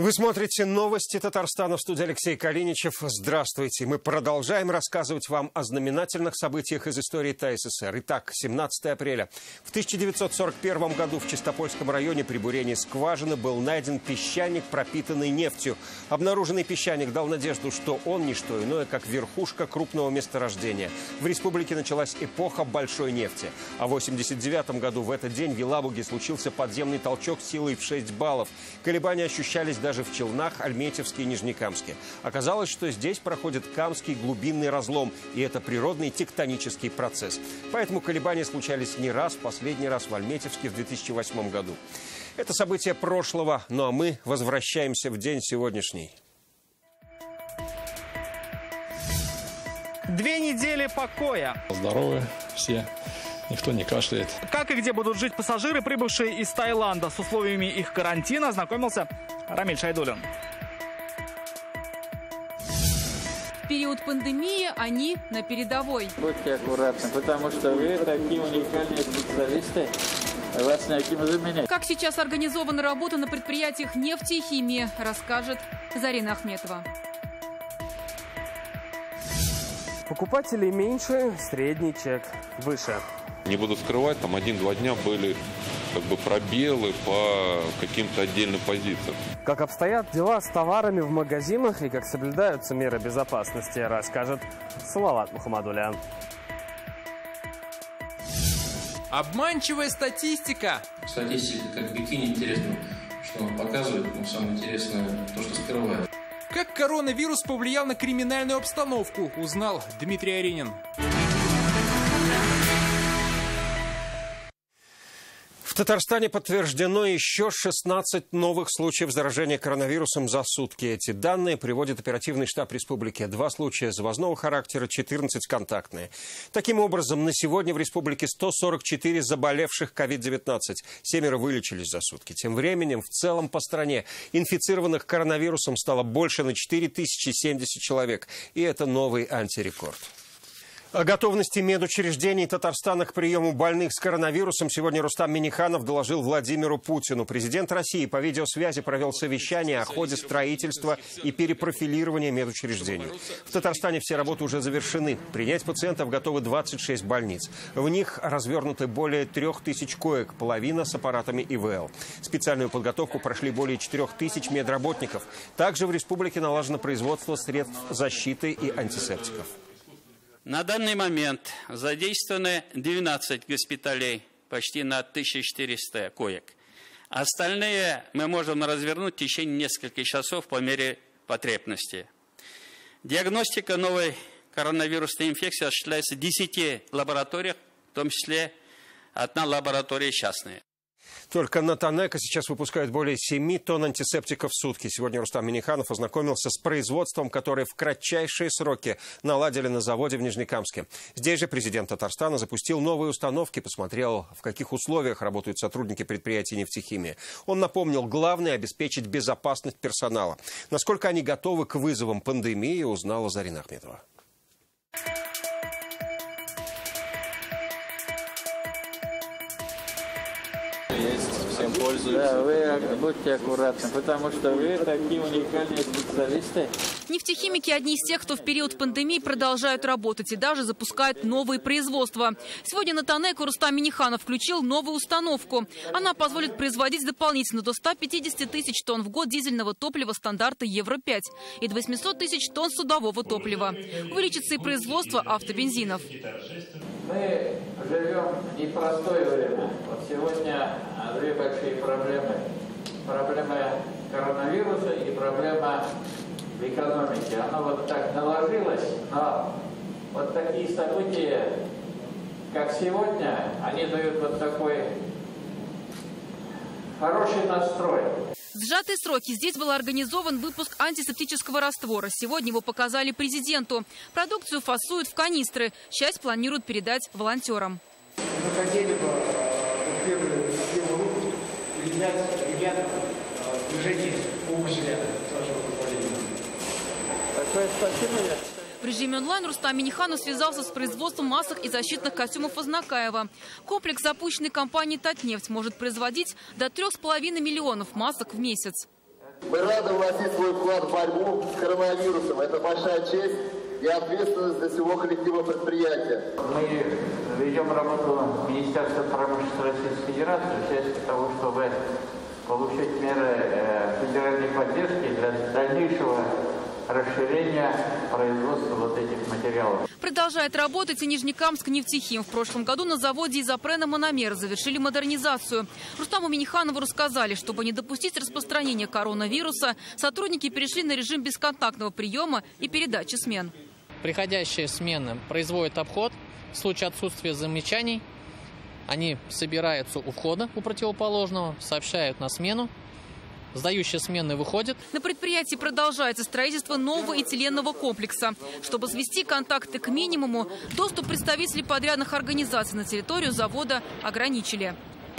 Вы смотрите новости Татарстана, в студии Алексей Калиничев. Здравствуйте. Мы продолжаем рассказывать вам о знаменательных событиях из истории ТССР. Итак, 17 апреля. В 1941 году в Чистопольском районе при бурении скважины был найден песчаник, пропитанный нефтью. Обнаруженный песчаник дал надежду, что он не что иное, как верхушка крупного месторождения. В республике началась эпоха большой нефти. А в 1989 году в этот день в Елабуге случился подземный толчок силой в 6 баллов. Колебания ощущались даже в Челнах, Альметьевске и Нижнекамске. Оказалось, что здесь проходит Камский глубинный разлом, и это природный тектонический процесс. Поэтому колебания случались не раз, в последний раз в Альметьевске в 2008 году. Это событие прошлого, ну а мы возвращаемся в день сегодняшний. 2 недели покоя. Здоровы все. Никто не кашляет. Как и где будут жить пассажиры, прибывшие из Таиланда? С условиями их карантина ознакомился Рамиль Шайдуллин. В период пандемии они на передовой. Будьте аккуратны, потому что вы такие уникальные специалисты. Вас неким заменять. Как сейчас организована работа на предприятиях нефти и химии, расскажет Зарина Ахметова. Покупателей меньше, средний чек выше. Не буду скрывать, там 1-2 дня были пробелы по каким-то отдельным позициям. Как обстоят дела с товарами в магазинах и как соблюдаются меры безопасности, расскажет Салават Мухаммадулян. Обманчивая статистика. Статистика как бикини интересно, что он показывает, но самое интересное то, что скрывает. Как коронавирус повлиял на криминальную обстановку, узнал Дмитрий Аринин. В Татарстане подтверждено еще 16 новых случаев заражения коронавирусом за сутки. Эти данные приводит оперативный штаб республики. 2 случая завозного характера, 14 контактные. Таким образом, на сегодня в республике 144 заболевших COVID-19. 7 вылечились за сутки. Тем временем в целом по стране инфицированных коронавирусом стало больше на 4070 человек. И это новый антирекорд. О готовности медучреждений Татарстана к приему больных с коронавирусом сегодня Рустам Минниханов доложил Владимиру Путину. Президент России по видеосвязи провел совещание о ходе строительства и перепрофилирования медучреждений. В Татарстане все работы уже завершены. Принять пациентов готовы 26 больниц. В них развернуты более 3000 коек, половина с аппаратами ИВЛ. Специальную подготовку прошли более 4000 медработников. Также в республике налажено производство средств защиты и антисептиков. На данный момент задействованы 12 госпиталей, почти на 1400 коек. Остальные мы можем развернуть в течение нескольких часов по мере потребности. Диагностика новой коронавирусной инфекции осуществляется в 10 лабораториях, в том числе 1 лаборатория частная. Только на Танеко сейчас выпускают более 7 тонн антисептиков в сутки. Сегодня Рустам Минниханов ознакомился с производством, которое в кратчайшие сроки наладили на заводе в Нижнекамске. Здесь же президент Татарстана запустил новые установки, посмотрел, в каких условиях работают сотрудники предприятий нефтехимии. Он напомнил, главное – обеспечить безопасность персонала. Насколько они готовы к вызовам пандемии, узнала Зарина Ахметова. Да, вы будьте аккуратны, потому что вы такие уникальные специалисты. Нефтехимики – одни из тех, кто в период пандемии продолжают работать и даже запускают новые производства. Сегодня на Танеко Рустам Минниханов включил новую установку. Она позволит производить дополнительно до 150 тысяч тонн в год дизельного топлива стандарта Евро-5 и до 800 тысяч тонн судового топлива. Увеличится и производство автобензинов. Мы живем в непростое время. Вот сегодня 2 большие проблемы. Проблема коронавируса и проблема в экономике. Оно вот так наложилось, но вот такие события, как сегодня, они дают вот такой хороший настрой. В сжатые сроки здесь был организован выпуск антисептического раствора. Сегодня его показали президенту. Продукцию фасуют в канистры. Часть планируют передать волонтерам. Мы хотели бы первый выпуск передать ребятам движение «Убыжля» с вашего позволения. Большое спасибо. В режиме онлайн Рустам Минниханов связался с производством масок и защитных костюмов Ознакаева. Комплекс, запущенный компанией «Татнефть», может производить до 3,5 миллионов масок в месяц. Мы рады вносить свой вклад в борьбу с коронавирусом. Это большая честь и ответственность для всего коллектива предприятия. Мы ведем работу Министерства промышленности Российской Федерации в части того, чтобы получить меры федеральной поддержки для дальнейшего расширения производства вот этих материалов. Продолжает работать и Нижнекамск нефтехим. В прошлом году на заводе изопрена «Мономер» завершили модернизацию. Рустаму Миниханову рассказали, чтобы не допустить распространения коронавируса, сотрудники перешли на режим бесконтактного приема и передачи смен. Приходящие смены производят обход. В случае отсутствия замечаний они собираются у входа у противоположного, сообщают на смену. Сдающие смены выходят. На предприятии продолжается строительство нового этиленного комплекса. Чтобы свести контакты к минимуму, доступ представителей подрядных организаций на территорию завода ограничили.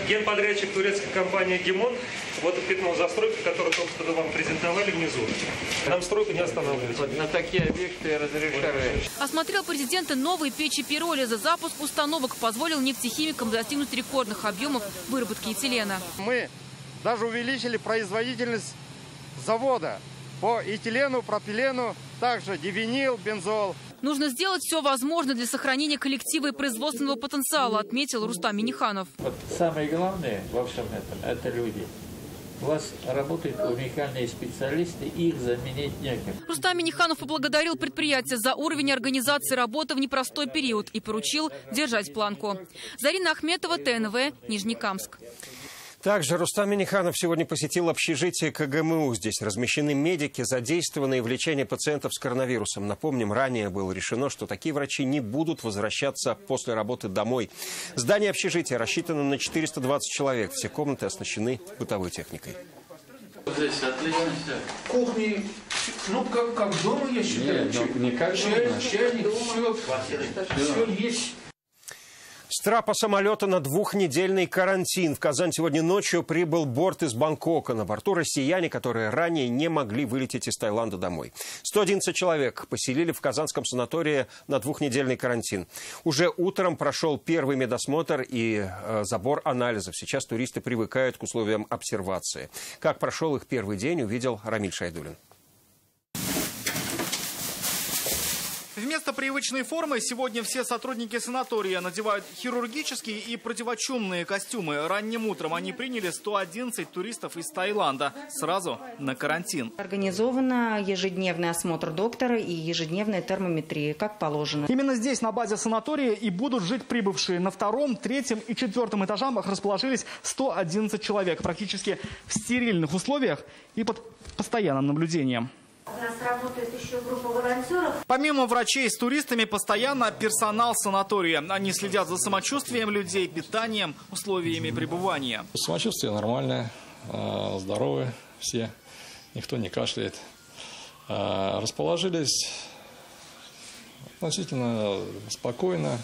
Генподрядчик турецкой компании «Гимон» вот пятно застройки, которую только что вам презентовали внизу. Нам стройку не останавливать. Вот на такие объекты разрешали. Осмотрел президента новые печи пиролиза. Запуск установок позволил нефтехимикам достигнуть рекордных объемов выработки этилена. Мы даже увеличили производительность завода по этилену, пропилену, также дивинил, бензол. Нужно сделать все возможное для сохранения коллектива и производственного потенциала, отметил Рустам Миниханов. Вот самое главное во всем этом – это люди. У вас работают уникальные специалисты, их заменить неким. Рустам Миниханов поблагодарил предприятие за уровень организации работы в непростой период и поручил держать планку. Зарина Ахметова, ТНВ, Нижнекамск. Также Рустам Миниханов сегодня посетил общежитие КГМУ. Здесь размещены медики, задействованные в лечении пациентов с коронавирусом. Напомним, ранее было решено, что такие врачи не будут возвращаться после работы домой. Здание общежития рассчитано на 420 человек. Все комнаты оснащены бытовой техникой. Здесь отлично все. Кухни, ну как дома, я считаю. Нет, не как чайник, все есть. С трапа самолета на двухнедельный карантин. В Казань сегодня ночью прибыл борт из Бангкока. На борту россияне, которые ранее не могли вылететь из Таиланда домой. 111 человек поселили в казанском санатории на двухнедельный карантин. Уже утром прошел первый медосмотр и забор анализов. Сейчас туристы привыкают к условиям обсервации. Как прошел их первый день, увидел Рамиль Шайдуллин. Вместо привычной формы сегодня все сотрудники санатория надевают хирургические и противочумные костюмы. Ранним утром они приняли 111 туристов из Таиланда сразу на карантин. Организован ежедневный осмотр доктора и ежедневная термометрия, как положено. Именно здесь, на базе санатория, и будут жить прибывшие. На втором, третьем и четвертом этажах расположились 111 человек. Практически в стерильных условиях и под постоянным наблюдением. У нас работает еще группа волонтеров. Помимо врачей с туристами, постоянно персонал санатория. Они следят за самочувствием людей, питанием, условиями пребывания. Самочувствие нормальное, здоровые все, никто не кашляет. Расположились относительно спокойно,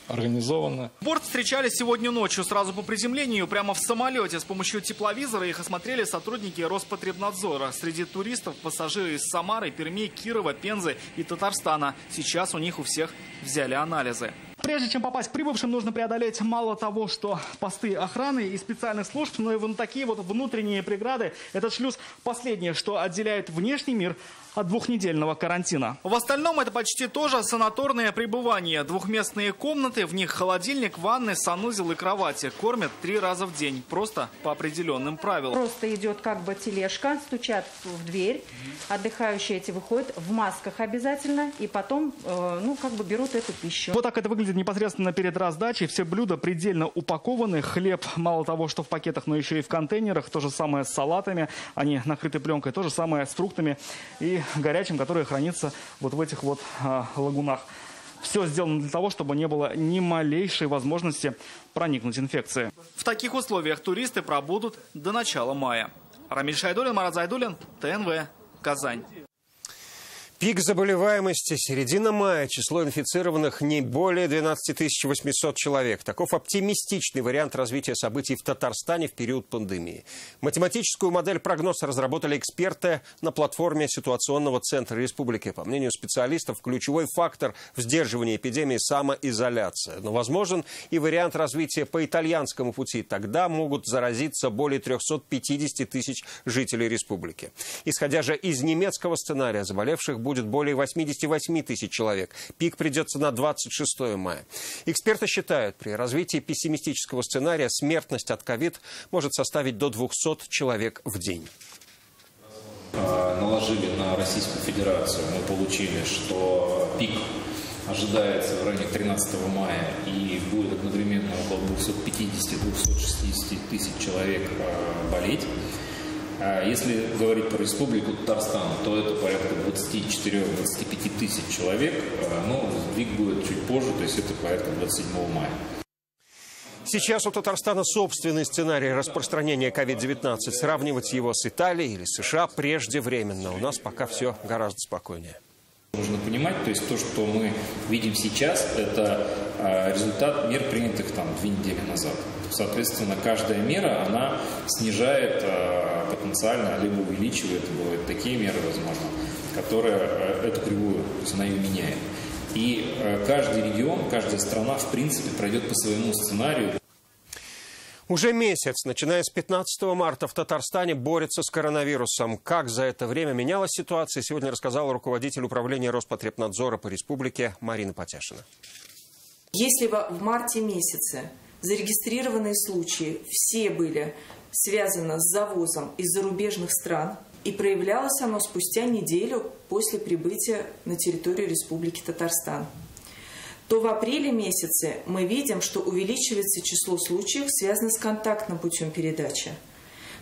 организованно. Борт встречали сегодня ночью, сразу по приземлению, прямо в самолете. С помощью тепловизора их осмотрели сотрудники Роспотребнадзора. Среди туристов пассажиры из Самары, Перми, Кирова, Пензы и Татарстана. Сейчас у них у всех взяли анализы. Прежде чем попасть к прибывшим, нужно преодолеть мало того, что посты охраны и специальных служб, но и вот такие вот внутренние преграды. Этот шлюз последнее, что отделяет внешний мир от двухнедельного карантина. В остальном это почти тоже санаторное пребывание. Двухместные комнаты, в них холодильник, ванны, санузел и кровати. Кормят 3 раза в день, просто по определенным правилам. Просто идет как бы тележка, стучат в дверь, отдыхающие эти выходят в масках обязательно, и потом, берут эту пищу. Вот так это выглядит непосредственно перед раздачей. Все блюда предельно упакованы. Хлеб мало того, что в пакетах, но еще и в контейнерах. То же самое с салатами. Они накрыты пленкой. То же самое с фруктами и горячим, которое хранится вот в этих вот лагунах. Все сделано для того, чтобы не было ни малейшей возможности проникнуть инфекции. В таких условиях туристы пробудут до начала мая. Рамиль Шайдуллин, Марат Зайдуллин, ТНВ, Казань. Пик заболеваемости – середина мая. Число инфицированных не более 12 800 человек. Таков оптимистичный вариант развития событий в Татарстане в период пандемии. Математическую модель прогноза разработали эксперты на платформе Ситуационного центра республики. По мнению специалистов, ключевой фактор в сдерживании эпидемии – самоизоляция. Но возможен и вариант развития по итальянскому пути. Тогда могут заразиться более 350 тысяч жителей республики. Исходя же из немецкого сценария, заболевших будет более 88 тысяч человек. Пик придется на 26 мая. Эксперты считают, при развитии пессимистического сценария смертность от ковид может составить до 200 человек в день. Наложили на Российскую Федерацию. Мы получили, что пик ожидается в районе 13 мая и будет одновременно около 250-260 тысяч человек болеть. Если говорить про Республику Татарстан, то это порядка 24-25 тысяч человек, но сдвиг будет чуть позже, то есть это порядка 27 мая. Сейчас у Татарстана собственный сценарий распространения COVID-19. Сравнивать его с Италией или США преждевременно. У нас пока все гораздо спокойнее. Нужно понимать, то есть то, что мы видим сейчас, это результат мер, принятых там 2 недели назад. Соответственно, каждая мера, она снижает потенциально, либо увеличивает, бывают такие меры, возможно, которые эту кривую, то есть она ее меняет. И каждый регион, каждая страна, в принципе, пройдет по своему сценарию. Уже месяц, начиная с 15 марта, в Татарстане борются с коронавирусом. Как за это время менялась ситуация, сегодня рассказала руководитель управления Роспотребнадзора по республике Марина Потяшина. Если в марте месяце зарегистрированные случаи все были связаны с завозом из зарубежных стран, и проявлялось оно спустя неделю после прибытия на территорию Республики Татарстан, то в апреле месяце мы видим, что увеличивается число случаев, связанных с контактным путем передачи,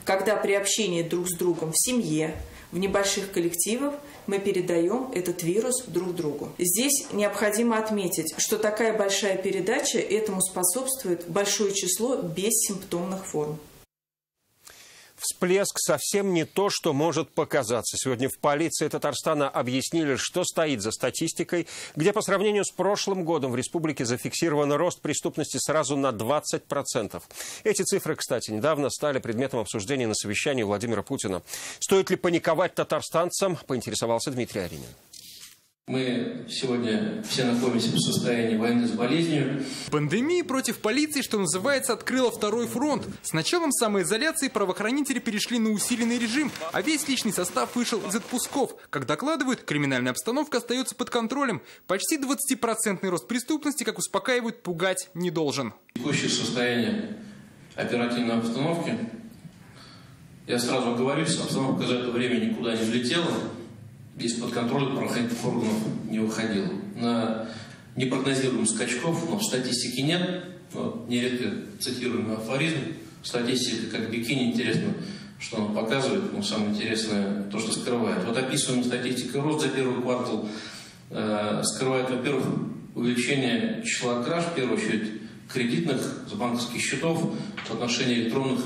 когда при общении друг с другом в семье, в небольших коллективах мы передаем этот вирус друг другу. Здесь необходимо отметить, что такая большая передача этому способствует большое число бессимптомных форм. Всплеск совсем не то, что может показаться. Сегодня в полиции Татарстана объяснили, что стоит за статистикой, где по сравнению с прошлым годом в республике зафиксирован рост преступности сразу на 20%. Эти цифры, кстати, недавно стали предметом обсуждения на совещании Владимира Путина. Стоит ли паниковать татарстанцам, поинтересовался Дмитрий Аринин. Мы сегодня все находимся в состоянии войны с болезнью. Пандемия против полиции, что называется, открыла второй фронт. С началом самоизоляции правоохранители перешли на усиленный режим, а весь личный состав вышел из отпусков. Как докладывают, криминальная обстановка остается под контролем. Почти 20% рост преступности, как успокаивают, пугать не должен. Текущее состояние оперативной обстановки. Я сразу оговорюсь, обстановка за это время никуда не влетела. Из-под контроля правоохранительных органов не выходил. На непрогнозируемых скачков, но в статистике нет. Вот, нередко цитируемый афоризм. Статистика как бикини, интересно, что она показывает, но самое интересное то, что скрывает. Вот описываемая статистика рост за первый квартал скрывает, во-первых, увеличение числа краж, в первую очередь кредитных, с банковских счетов в отношении электронных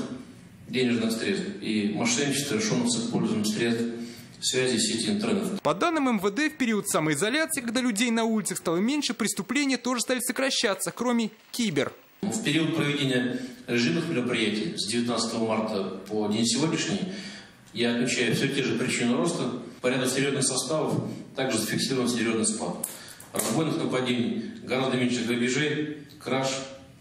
денежных средств и мошенничество, совершенных с использованием средств связи сети интернет. По данным МВД, в период самоизоляции, когда людей на улицах стало меньше, преступления тоже стали сокращаться, кроме кибер. В период проведения режимных мероприятий с 19 марта по день сегодняшний я отмечаю все те же причины роста. По ряду серьезных составов также зафиксирован серьезный спад. Разбойных нападений гораздо меньше грабежей, краж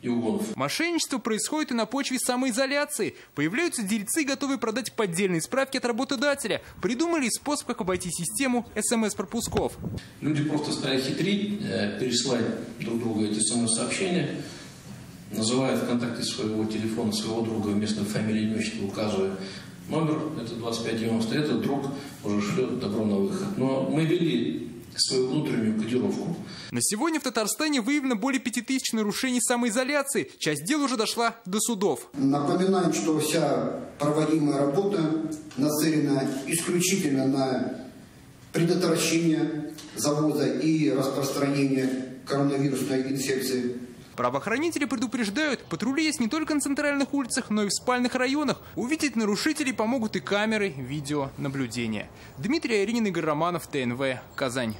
и угонов. Мошенничество происходит и на почве самоизоляции. Появляются дельцы, готовые продать поддельные справки от работодателя. Придумали способ, как обойти систему СМС-пропусков. Люди просто стали хитрить, пересылать друг другу эти СМС-сообщения, называя в контакте своего телефона, своего друга вместо фамилии, имя, отчества, указывая номер, это 2590, этот друг уже шлет добро на выход. Но мы вели свою внутреннюю кодировку. На сегодня в Татарстане выявлено более 5000 нарушений самоизоляции. Часть дел уже дошла до судов. Напоминаем, что вся проводимая работа нацелена исключительно на предотвращение завоза и распространения коронавирусной инфекции. Правоохранители предупреждают, патрули есть не только на центральных улицах, но и в спальных районах. Увидеть нарушителей помогут и камеры видеонаблюдения. Дмитрий Аринин, Игорь Романов, ТНВ, Казань.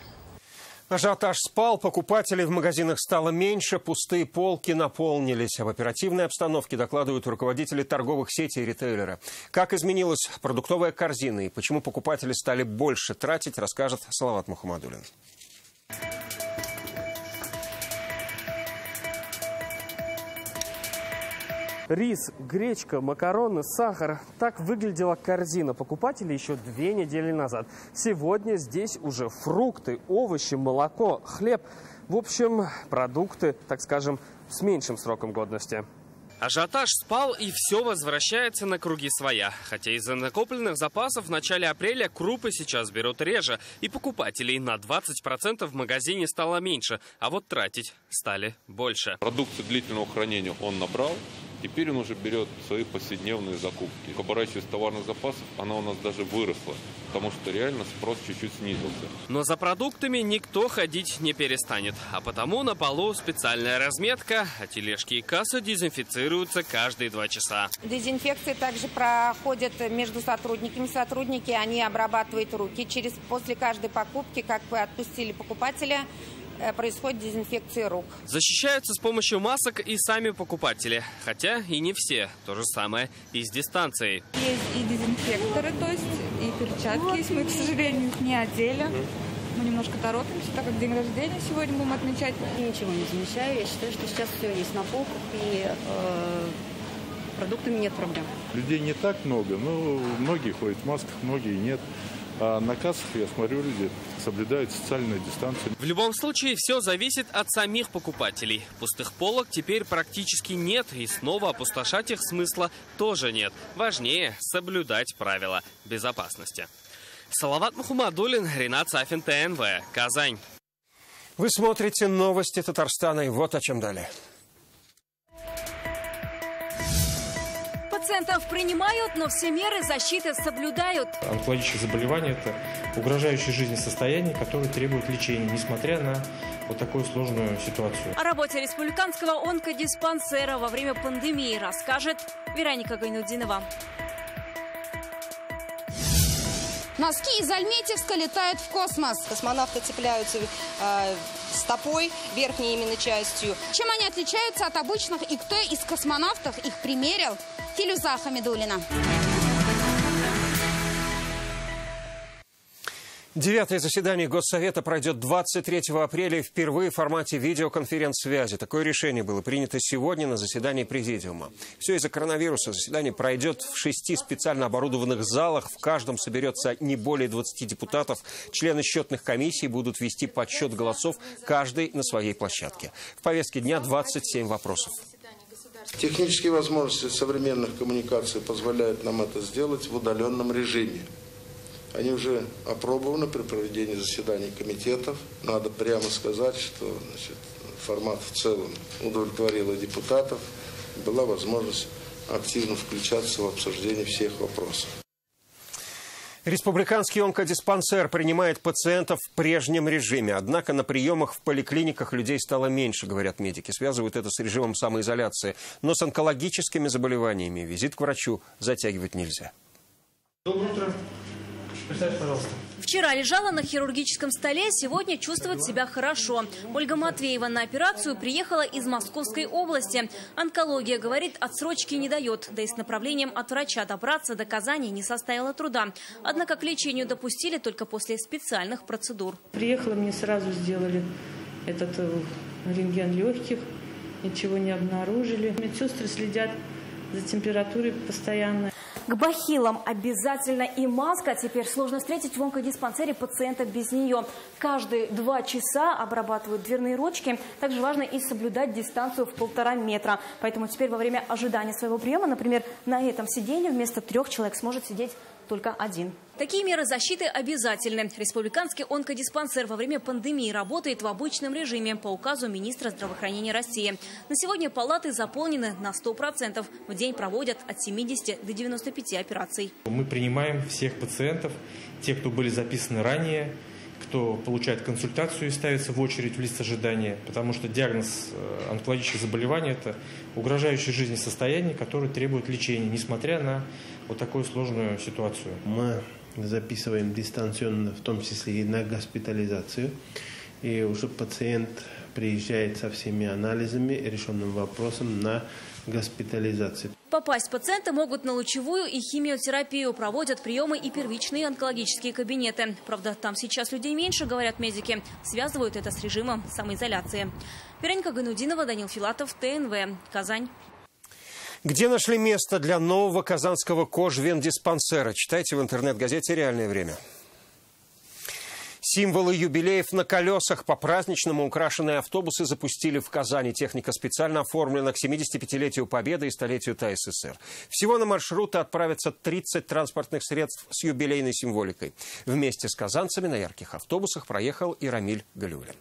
Ажиотаж спал, покупателей в магазинах стало меньше, пустые полки наполнились. Об оперативной обстановке докладывают руководители торговых сетей и ритейлеры. Как изменилась продуктовая корзина и почему покупатели стали больше тратить, расскажет Салават Мухаммадуллин. Рис, гречка, макароны, сахар. Так выглядела корзина покупателей еще 2 недели назад. Сегодня здесь уже фрукты, овощи, молоко, хлеб. В общем, продукты, так скажем, с меньшим сроком годности. Ажиотаж спал, и все возвращается на круги своя. Хотя из-за накопленных запасов в начале апреля крупы сейчас берут реже, и покупателей на 20% в магазине стало меньше, а вот тратить стали больше. Продукцию длительного хранения он набрал. Теперь он уже берет свои повседневные закупки. Оборачиваясь товарных запасов, она у нас даже выросла, потому что реально спрос чуть-чуть снизился. Но за продуктами никто ходить не перестанет. А потому на полу специальная разметка, а тележки и кассы дезинфицируются каждые 2 часа. Дезинфекции также проходят между сотрудниками. Сотрудники, они обрабатывают руки. После каждой покупки, как вы отпустили покупателя, происходит дезинфекция рук. Защищаются с помощью масок и сами покупатели. Хотя и не все. То же самое и с дистанцией. Есть и дезинфекторы, то есть и перчатки есть. Мы, к сожалению, их не одели. Мы немножко торопимся, так как день рождения сегодня будем отмечать. Ничего не замечаю. Я считаю, что сейчас все есть на полках и продуктами нет проблем. Людей не так много, но многие ходят в масках, многие нет. А на кассах, я смотрю, люди соблюдают социальную дистанцию. В любом случае, все зависит от самих покупателей. Пустых полок теперь практически нет, и снова опустошать их смысла тоже нет. Важнее соблюдать правила безопасности. Салават Мухаммадуллин, Ринат Сафин, ТНВ, Казань. Вы смотрите новости Татарстана, и вот о чем далее. Пациентов принимают, но все меры защиты соблюдают. Онкологические заболевания – это угрожающее жизни состояние, которое требует лечения, несмотря на вот такую сложную ситуацию. О работе республиканского онкодиспансера во время пандемии расскажет Вероника Гайнуддинова. Носки из Альметьевска летают в космос. Космонавты цепляются стопой, верхней именно частью. Чем они отличаются от обычных и кто из космонавтов их примерил? Филюза Хамидуллина. 9-е заседание Госсовета пройдет 23 апреля и впервые в формате видеоконференц-связи. Такое решение было принято сегодня на заседании Президиума. Все из-за коронавируса. Заседание пройдет в 6 специально оборудованных залах. В каждом соберется не более 20 депутатов. Члены счетных комиссий будут вести подсчет голосов, каждый на своей площадке. В повестке дня 27 вопросов. Технические возможности современных коммуникаций позволяют нам это сделать в удаленном режиме. Они уже опробованы при проведении заседаний комитетов. Надо прямо сказать, что формат в целом удовлетворил депутатов. Была возможность активно включаться в обсуждение всех вопросов. Республиканский онкодиспансер принимает пациентов в прежнем режиме. Однако на приемах в поликлиниках людей стало меньше, говорят медики. Связывают это с режимом самоизоляции. Но с онкологическими заболеваниями визит к врачу затягивать нельзя. Доброе утро. Представьте, пожалуйста. Вчера лежала на хирургическом столе, сегодня чувствует себя хорошо. Ольга Матвеева на операцию приехала из Московской области. Онкология, говорит, отсрочки не дает. Да и с направлением от врача добраться до Казани не составило труда. Однако к лечению допустили только после специальных процедур. Приехала, мне сразу сделали этот рентген легких, ничего не обнаружили. Медсестры следят за температурой постоянно. К бахилам обязательно и маска. Теперь сложно встретить в онкодиспансере пациента без нее. Каждые 2 часа обрабатывают дверные ручки. Также важно и соблюдать дистанцию в 1,5 метра. Поэтому теперь во время ожидания своего приема, например, на этом сиденье вместо 3 человек сможет сидеть только 1. Такие меры защиты обязательны. Республиканский онкодиспансер во время пандемии работает в обычном режиме по указу министра здравоохранения России. На сегодня палаты заполнены на 100%. В день проводят от 70 до 95 операций. Мы принимаем всех пациентов, те, кто были записаны ранее, кто получает консультацию и ставится в очередь в лист ожидания, потому что диагноз онкологических заболеваний – это угрожающее жизни состояние, которое требует лечения, несмотря на вот такую сложную ситуацию. Мы записываем дистанционно, в том числе и на госпитализацию, и уже пациент приезжает со всеми анализами, решенным вопросом на госпитализацию. Попасть пациенты могут на лучевую и химиотерапию, проводят приемы и первичные онкологические кабинеты. Правда, там сейчас людей меньше, говорят медики. Связывают это с режимом самоизоляции. Вероника Ганудинова, Данил Филатов, ТНВ, Казань. Где нашли место для нового казанского кожвендиспансера? Читайте в интернет-газете «Реальное время». Символы юбилеев на колесах. По-праздничному украшенные автобусы запустили в Казани. Техника специально оформлена к 75-летию Победы и столетию ТССР. Всего на маршруты отправятся 30 транспортных средств с юбилейной символикой. Вместе с казанцами на ярких автобусах проехал и Рамиль Галиуллин.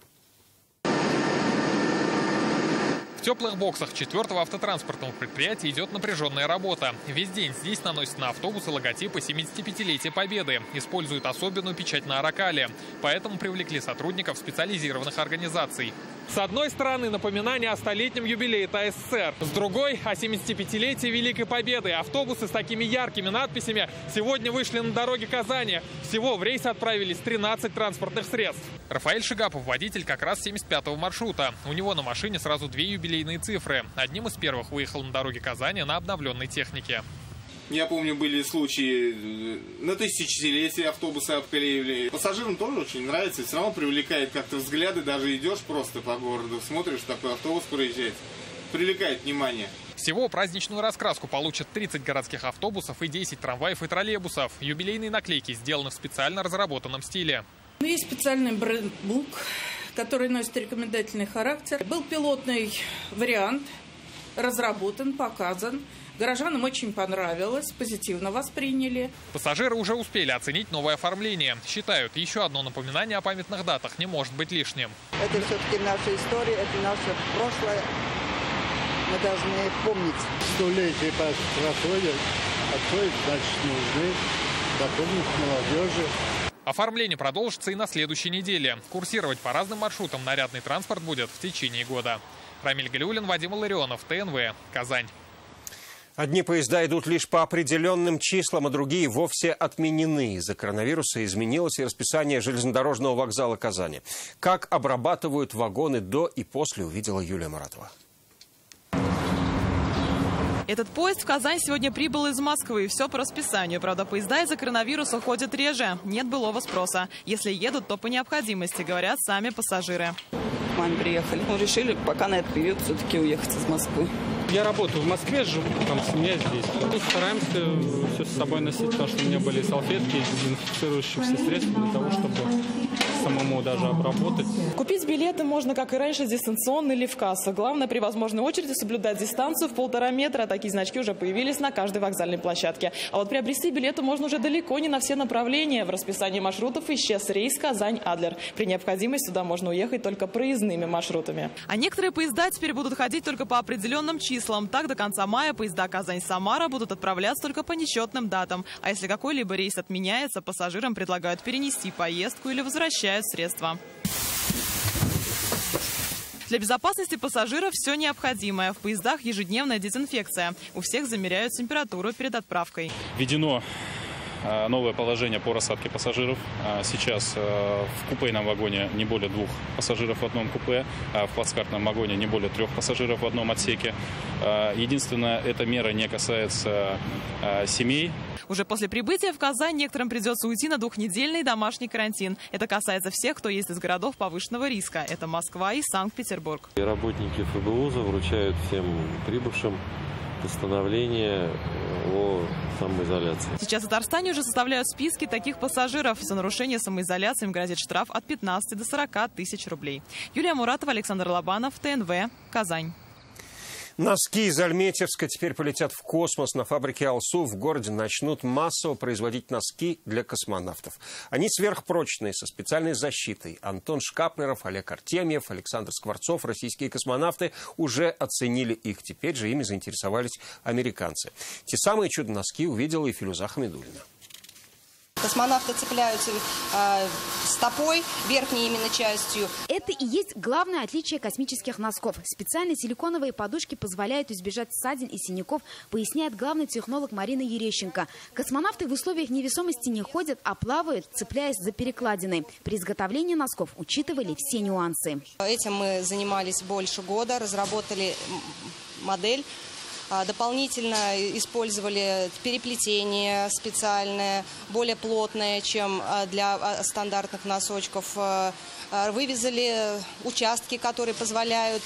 В теплых боксах 4-го автотранспортного предприятия идет напряженная работа. Весь день здесь наносят на автобусы логотипы 75-летия Победы. Используют особенную печать на оракале. Поэтому привлекли сотрудников специализированных организаций. С одной стороны, напоминание о столетнем юбилее ТССР. С другой – о 75-летии Великой Победы. Автобусы с такими яркими надписями сегодня вышли на дороги Казани. Всего в рейс отправились 13 транспортных средств. Рафаэль Шигапов – водитель как раз 75-го маршрута. У него на машине сразу 2 юбилейные цифры. Одним из первых выехал на дороге Казани на обновленной технике. Я помню, были случаи на тысячелетие автобусы обклеивали. Пассажирам тоже очень нравится, все равно привлекает как-то взгляды, даже идешь просто по городу, смотришь, такой автобус проезжает, привлекает внимание. Всего праздничную раскраску получат 30 городских автобусов и 10 трамваев и троллейбусов. Юбилейные наклейки сделаны в специально разработанном стиле. Есть специальный брендбук, который носит рекомендательный характер. Был пилотный вариант, разработан, показан. Горожанам очень понравилось, позитивно восприняли. Пассажиры уже успели оценить новое оформление. Считают, еще одно напоминание о памятных датах не может быть лишним. Это все-таки наша история, это наше прошлое. Мы должны помнить. Столетия проходят, значит, нужны напомнить молодежи. Оформление продолжится и на следующей неделе. Курсировать по разным маршрутам нарядный транспорт будет в течение года. Рамиль Галиуллин, Вадим Илларионов, ТНВ, Казань. Одни поезда идут лишь по определенным числам, а другие вовсе отменены. Из-за коронавируса изменилось и расписание железнодорожного вокзала Казани. Как обрабатывают вагоны до и после, увидела Юлия Маратова. Этот поезд в Казань сегодня прибыл из Москвы. Все по расписанию. Правда, поезда из-за коронавируса ходят реже. Нет былого спроса. Если едут, то по необходимости, говорят сами пассажиры. Маме приехали. Мы решили пока на этот период все-таки уехать из Москвы. Я работаю в Москве, живу, там семья здесь. Стараемся все с собой носить, потому что у меня были салфетки, дезинфицирующие все средства для того, чтобы самому даже обработать. Купить билеты можно, как и раньше, дистанционно или в кассу. Главное, при возможной очереди соблюдать дистанцию в 1,5 метра. Такие значки уже появились на каждой вокзальной площадке. А вот приобрести билеты можно уже далеко не на все направления. В расписании маршрутов исчез рейс Казань-Адлер. При необходимости сюда можно уехать только проездными маршрутами. А некоторые поезда теперь будут ходить только по определенным числам. Так, до конца мая поезда Казань-Самара будут отправляться только по нечетным датам. А если какой-либо рейс отменяется, пассажирам предлагают перенести поездку или возвращают средства. Для безопасности пассажиров все необходимое. В поездах ежедневная дезинфекция. У всех замеряют температуру перед отправкой. Введено новое положение по рассадке пассажиров. Сейчас в купейном вагоне не более 2 пассажиров в одном купе, а в плацкартном вагоне не более 3 пассажиров в одном отсеке. Единственное, эта мера не касается семей. Уже после прибытия в Казань некоторым придется уйти на 2-недельный домашний карантин. Это касается всех, кто есть из городов повышенного риска. Это Москва и Санкт-Петербург. И работники ФБУЗа вручают всем прибывшим постановление о самоизоляции. Сейчас в Татарстане уже составляют списки таких пассажиров. За нарушение самоизоляции им грозит штраф от 15 до 40 тысяч рублей. Юлия Муратова, Александр Лобанов, ТНВ, Казань. Носки из Альметьевска теперь полетят в космос. На фабрике «Алсу» в городе начнут массово производить носки для космонавтов. Они сверхпрочные, со специальной защитой. Антон Шкаплеров, Олег Артемьев, Александр Скворцов, российские космонавты уже оценили их. Теперь же ими заинтересовались американцы. Те самые чудо-носки увидела и Филюза Хамидуллина. Космонавты цепляются стопой, верхней именно частью. Это и есть главное отличие космических носков. Специальные силиконовые подушки позволяют избежать ссадин и синяков, поясняет главный технолог Марина Ерещенко. Космонавты в условиях невесомости не ходят, а плавают, цепляясь за перекладины. При изготовлении носков учитывали все нюансы. Этим мы занимались больше года, разработали модель. Дополнительно использовали переплетение специальное, более плотное, чем для стандартных носочков. Вывязали участки, которые позволяют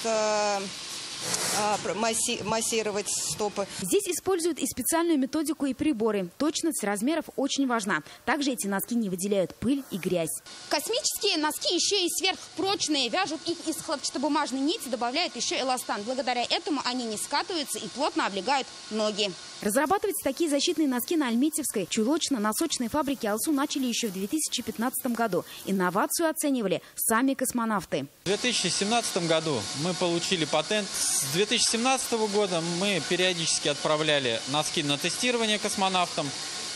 массировать стопы. Здесь используют и специальную методику, и приборы. Точность размеров очень важна. Также эти носки не выделяют пыль и грязь. Космические носки еще и сверхпрочные. Вяжут их из хлопчатобумажной нити, добавляют еще эластан. Благодаря этому они не скатываются и плотно облегают ноги. Разрабатывать такие защитные носки на Альметьевской чулочно-носочной фабрике «Алсу» начали еще в 2015 году. Инновацию оценивали сами космонавты. В 2017 году мы получили патент. С 2017 года мы периодически отправляли носки на тестирование космонавтам.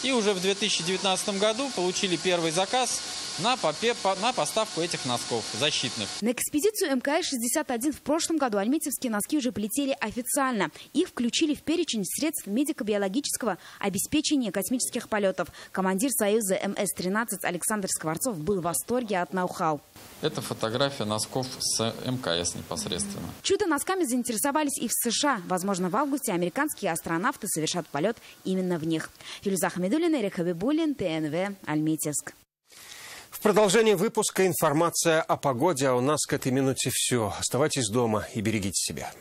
И уже в 2019 году получили первый заказ на поставку этих носков защитных. На экспедицию МКС-61 в прошлом году альметьевские носки уже полетели официально. Их включили в перечень средств медико-биологического обеспечения космических полетов. Командир Союза МС-13 Александр Скворцов был в восторге от ноу-хау. Это фотография носков с МКС непосредственно. Чудо-носками заинтересовались и в США. Возможно, в августе американские астронавты совершат полет именно в них. Филюза Хамидуллина, Эрик Хабибуллин, ТНВ, Альметьевск. В продолжении выпуска информация о погоде, а у нас к этой минуте все. Оставайтесь дома и берегите себя.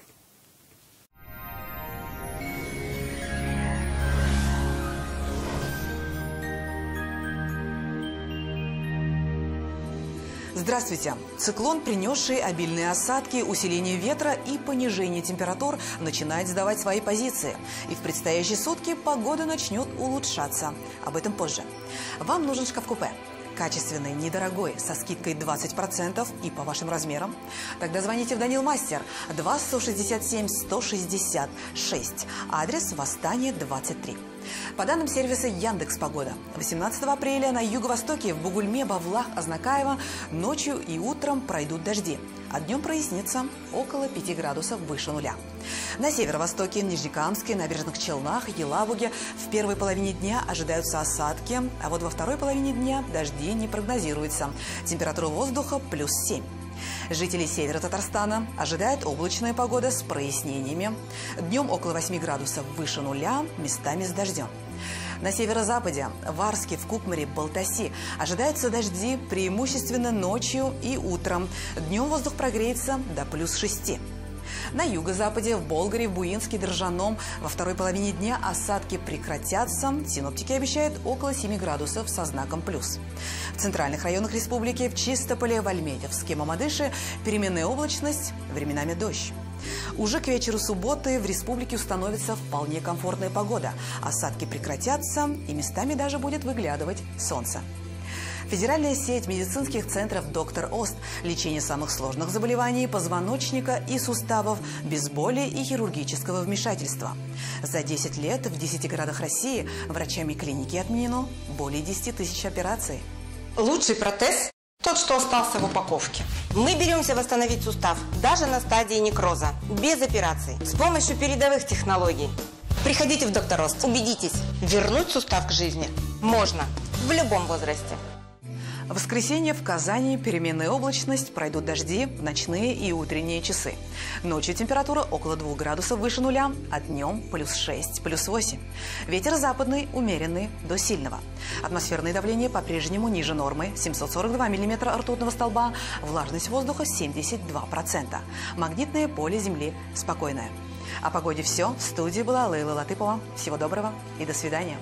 Здравствуйте! Циклон, принесший обильные осадки, усиление ветра и понижение температур, начинает сдавать свои позиции. И в предстоящие сутки погода начнет улучшаться. Об этом позже. Вам нужен шкаф-купе. Качественный, недорогой, со скидкой 20% и по вашим размерам? Тогда звоните в Данил Мастер, 2-167-166. Адрес Восстание, 23. По данным сервиса Яндекс.Погода, 18 апреля на юго-востоке в Бугульме, Бавлах, Азнакаево ночью и утром пройдут дожди, а днем прояснится около 5 градусов выше нуля. На северо-востоке, Нижнекамске, Набережных Челнах, Елабуге в первой половине дня ожидаются осадки, а вот во второй половине дня дожди не прогнозируется. Температура воздуха плюс 7. Жителей севера Татарстана ожидает облачная погода с прояснениями. Днем около 8 градусов выше нуля, местами с дождем. На северо-западе, в Арске, в Кукмаре, Балтаси ожидаются дожди преимущественно ночью и утром. Днем воздух прогреется до плюс 6. На юго-западе, в Болгаре, в Буинске, Дрожжаном во второй половине дня осадки прекратятся. Синоптики обещают около 7 градусов со знаком плюс. В центральных районах республики, в Чистополе, в Альметьевске, Мамадыше переменная облачность, временами дождь. Уже к вечеру субботы в республике установится вполне комфортная погода. Осадки прекратятся и местами даже будет выглядывать солнце. Федеральная сеть медицинских центров «Доктор Ост». Лечение самых сложных заболеваний позвоночника и суставов без боли и хирургического вмешательства. За 10 лет в 10 городах России врачами клиники отменено более 10 тысяч операций. Лучший протез – тот, что остался в упаковке. Мы беремся восстановить сустав даже на стадии некроза, без операций, с помощью передовых технологий. Приходите в «Доктор Ост». Убедитесь, вернуть сустав к жизни можно в любом возрасте. В воскресенье в Казани переменная облачность, пройдут дожди в ночные и утренние часы. Ночью температура около 2 градусов выше нуля, а днем плюс 6, плюс 8. Ветер западный, умеренный до сильного. Атмосферное давление по-прежнему ниже нормы, 742 миллиметра ртутного столба, влажность воздуха 72%. Магнитное поле Земли спокойное. О погоде все. В студии была Лейла Латыпова. Всего доброго и до свидания.